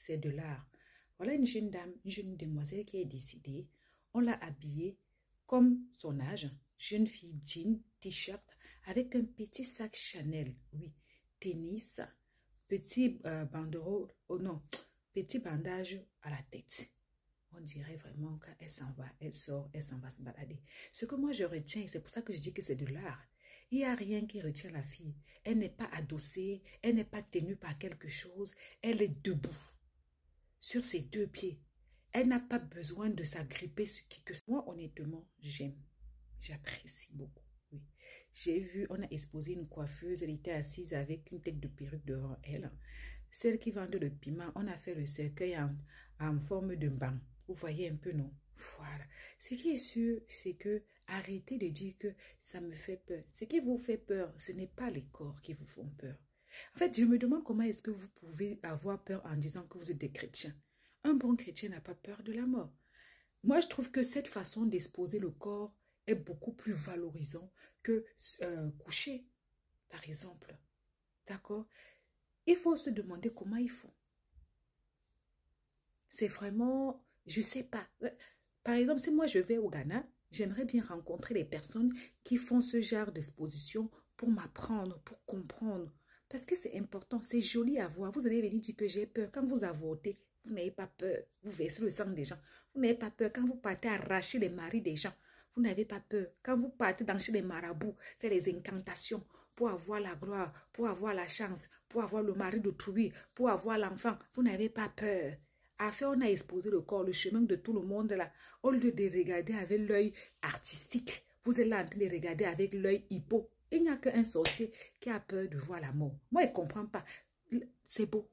c'est de l'art. Voilà une jeune dame, une jeune demoiselle qui est décédée. On l'a habillée comme son âge, jeune fille, jean, t-shirt, avec un petit sac Chanel, oui, tennis, petit banderole, oh non, petit bandage à la tête. On dirait vraiment qu'elle s'en va, elle sort, elle s'en va se balader. Ce que moi je retiens, c'est pour ça que je dis que c'est de l'art. Il n'y a rien qui retient la fille. Elle n'est pas adossée, elle n'est pas tenue par quelque chose. Elle est debout, sur ses deux pieds. Elle n'a pas besoin de s'agripper sur qui que ce soit. Moi, honnêtement, j'aime. J'apprécie beaucoup. Oui. J'ai vu, on a exposé une coiffeuse, elle était assise avec une tête de perruque devant elle. Celle qui vendait le piment, on a fait le cercueil en forme de banc. Vous voyez un peu, non? Voilà. Ce qui est sûr, c'est que arrêtez de dire que ça me fait peur. Ce qui vous fait peur, ce n'est pas les corps qui vous font peur. En fait, je me demande comment est-ce que vous pouvez avoir peur en disant que vous êtes des chrétiens. Un bon chrétien n'a pas peur de la mort. Moi, je trouve que cette façon d'exposer le corps est beaucoup plus valorisant que coucher, par exemple. D'accord? Il faut se demander comment ils font. C'est vraiment, je ne sais pas. Par exemple, si moi je vais au Ghana, j'aimerais bien rencontrer les personnes qui font ce genre d'exposition pour m'apprendre, pour comprendre. Parce que c'est important, c'est joli à voir. Vous allez venir dire que j'ai peur. Quand vous avortez, vous n'avez pas peur. Vous versez le sang des gens. Vous n'avez pas peur. Quand vous partez arracher les maris des gens, vous n'avez pas peur. Quand vous partez dans chez les marabouts, faire les incantations pour avoir la gloire, pour avoir la chance, pour avoir le mari d'autrui, pour avoir l'enfant, vous n'avez pas peur. Afin, on a exposé le corps, le chemin de tout le monde là. Au lieu de regarder avec l'œil artistique, vous êtes là en train de regarder avec l'œil hippo. Il n'y a qu'un sorcier qui a peur de voir la mort. Moi, je ne comprends pas. C'est beau.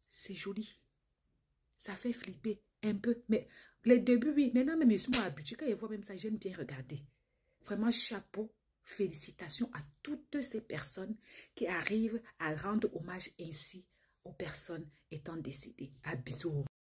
C'est joli. Ça fait flipper un peu. Mais les débuts, oui. Maintenant, même, je suis habituée. Quand je vois même ça, j'aime bien regarder. Vraiment, chapeau. Félicitations à toutes ces personnes qui arrivent à rendre hommage ainsi aux personnes étant décédées. À bisous.